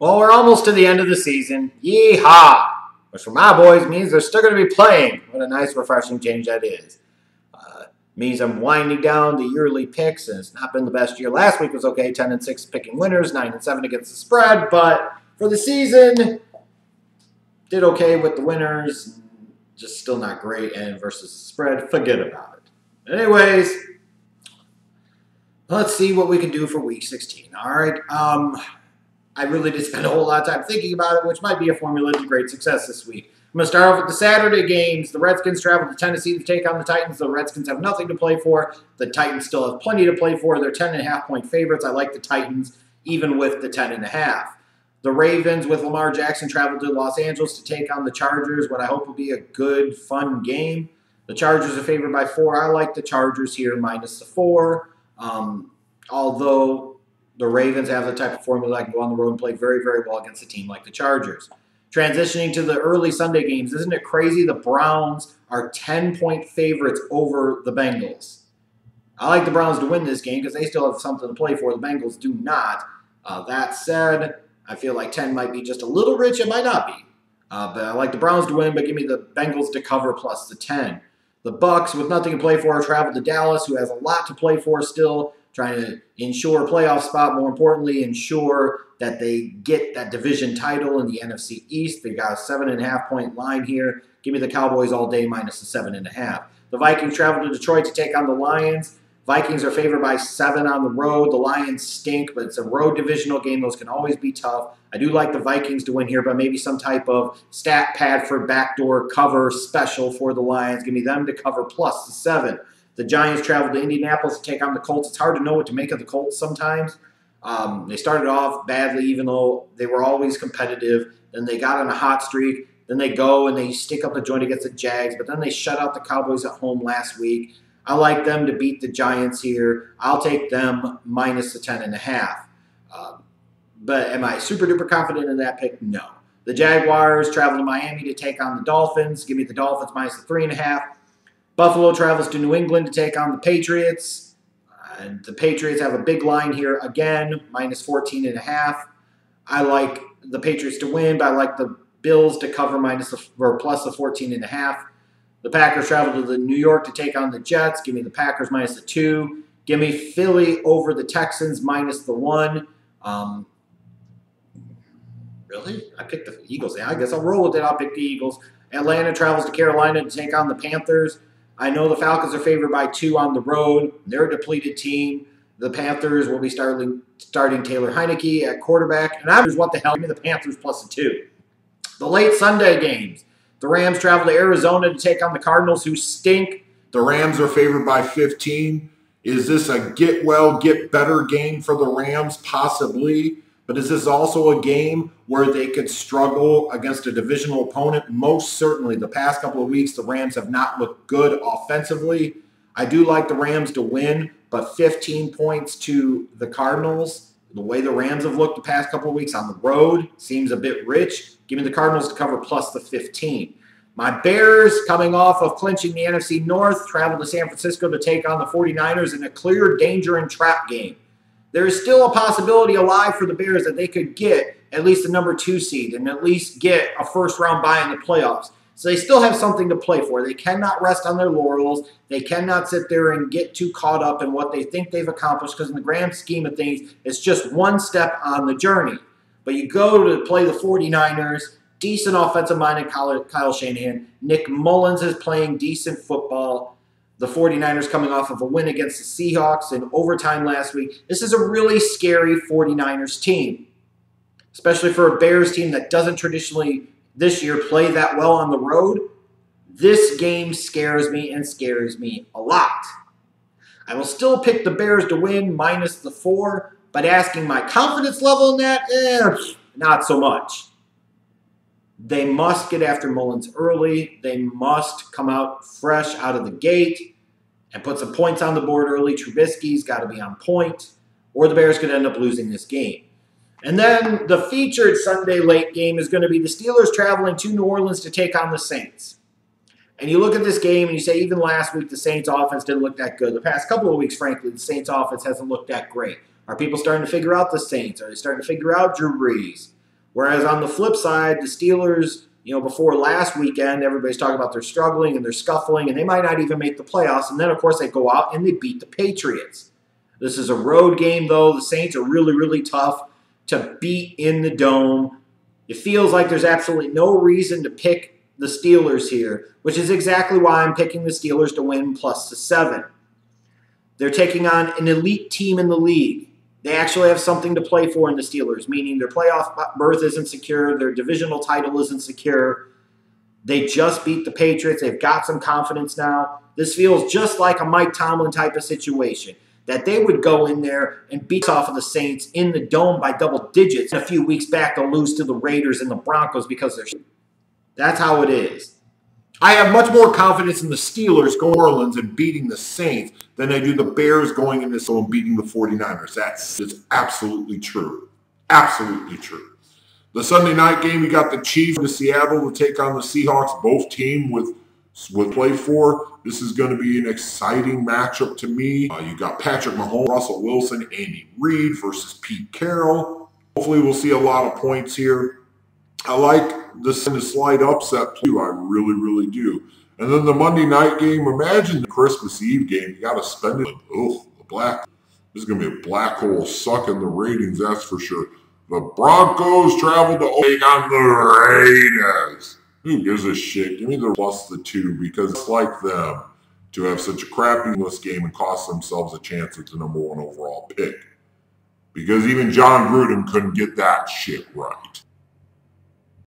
Well, we're almost to the end of the season. Yeehaw! Which for my boys means they're still going to be playing. What a nice, refreshing change that is. Means I'm winding down the yearly picks, and it's not been the best year. Last week was okay, 10-6 picking winners, 9-7 against the spread, but for the season, did okay with the winners, just still not great, and versus the spread, forget about it. Anyways, let's see what we can do for Week 16. All right, I really did spend a whole lot of time thinking about it, which might be a formula to great success this week. I'm going to start off with the Saturday games. The Redskins travel to Tennessee to take on the Titans. The Redskins have nothing to play for. The Titans still have plenty to play for. They're 10.5-point favorites. I like the Titans, even with the 10.5. The Ravens with Lamar Jackson travel to Los Angeles to take on the Chargers, what I hope will be a good, fun game. The Chargers are favored by 4. I like the Chargers here, minus the 4. Although the Ravens have the type of formula that can go on the road and play very, very well against a team like the Chargers. Transitioning to the early Sunday games, isn't it crazy? The Browns are 10-point favorites over the Bengals. I like the Browns to win this game because they still have something to play for. The Bengals do not. That said, I feel like 10 might be just a little rich. It might not be. But I like the Browns to win, but give me the Bengals to cover plus the 10. The Bucs, with nothing to play for, travel to Dallas, who has a lot to play for still, trying to ensure a playoff spot, more importantly, ensure that they get that division title in the NFC East. They got a 7.5-point line here. Give me the Cowboys all day minus the 7.5. The Vikings travel to Detroit to take on the Lions. Vikings are favored by 7 on the road. The Lions stink, but it's a road divisional game. Those can always be tough. I do like the Vikings to win here, but maybe some type of stat pad for backdoor cover special for the Lions. Give me them to cover plus the 7. The Giants travel to Indianapolis to take on the Colts. It's hard to know what to make of the Colts sometimes. They started off badly, even though they were always competitive. Then they got on a hot streak. Then they go and they stick up the joint against the Jags. But then they shut out the Cowboys at home last week. I like them to beat the Giants here. I'll take them minus the 10.5. But am I super duper confident in that pick? No. The Jaguars travel to Miami to take on the Dolphins. Give me the Dolphins minus the 3.5. Buffalo travels to New England to take on the Patriots. And the Patriots have a big line here again, minus 14.5. I like the Patriots to win, but I like the Bills to cover plus the 14.5. The Packers travel to New York to take on the Jets. Give me the Packers minus the 2. Give me Philly over the Texans minus the 1. Really? I picked the Eagles. Yeah, I guess I'll roll with it. I'll pick the Eagles. Atlanta travels to Carolina to take on the Panthers. I know the Falcons are favored by 2 on the road. They're a depleted team. The Panthers will be starting Taylor Heineke at quarterback. And I was, what the hell? Give me the Panthers plus the 2. The late Sunday games. The Rams travel to Arizona to take on the Cardinals, who stink. The Rams are favored by 15. Is this a get well, get better game for the Rams? Possibly. But is this also a game where they could struggle against a divisional opponent? Most certainly. The past couple of weeks, the Rams have not looked good offensively. I do like the Rams to win, but 15 points to the Cardinals. The way the Rams have looked the past couple of weeks on the road seems a bit rich. Give me the Cardinals to cover plus the 15. My Bears, coming off of clinching the NFC North, travel to San Francisco to take on the 49ers in a clear danger and trap game. There is still a possibility alive for the Bears that they could get at least a number 2 seed and at least get a first-round bye in the playoffs. So they still have something to play for. They cannot rest on their laurels. They cannot sit there and get too caught up in what they think they've accomplished, because in the grand scheme of things, it's just one step on the journey. But you go to play the 49ers, decent offensive-minded Kyle Shanahan. Nick Mullins is playing decent football. The 49ers coming off of a win against the Seahawks in overtime last week. This is a really scary 49ers team, especially for a Bears team that doesn't traditionally this year play that well on the road. This game scares me and scares me a lot. I will still pick the Bears to win minus the 4, but asking my confidence level in that, not so much. They must get after Mullins early. They must come out fresh out of the gate and put some points on the board early. Trubisky's got to be on point, or the Bears could end up losing this game. And then the featured Sunday late game is going to be the Steelers traveling to New Orleans to take on the Saints. And you look at this game and you say, even last week, the Saints offense didn't look that good. The past couple of weeks, frankly, the Saints offense hasn't looked that great. Are people starting to figure out the Saints? Are they starting to figure out Drew Brees? Whereas on the flip side, the Steelers, before last weekend, everybody's talking about they're struggling and they're scuffling and they might not even make the playoffs. And then, of course, they go out and they beat the Patriots. This is a road game, though. The Saints are really, really tough to beat in the Dome. It feels like there's absolutely no reason to pick the Steelers here, which is exactly why I'm picking the Steelers to win +7. They're taking on an elite team in the league. They actually have something to play for in the Steelers, meaning their playoff berth isn't secure, their divisional title isn't secure. They just beat the Patriots. They've got some confidence now. This feels just like a Mike Tomlin type of situation, that they would go in there and beat off of the Saints in the Dome by double digits. A few weeks back, they'll lose to the Raiders and the Broncos because they're... That's how it is. I have much more confidence in the Steelers going to New Orleans and beating the Saints than I do the Bears going into this and beating the 49ers. That's absolutely true. Absolutely true. The Sunday night game, you got the Chiefs to Seattle to take on the Seahawks, both teams with play for. This is going to be an exciting matchup to me. You got Patrick Mahomes, Russell Wilson, Andy Reid versus Pete Carroll. Hopefully we'll see a lot of points here. I like the slight upset too. I really, really do. And then the Monday night game, imagine the Christmas Eve game. You got to spend it. Oh, this is going to be a black hole sucking the ratings, that's for sure. The Broncos travel to take on the Raiders. Who gives a shit? Give me the +2 because it's like them to have such a crappy game and cost themselves a chance at the #1 overall pick. Because even John Gruden couldn't get that shit right.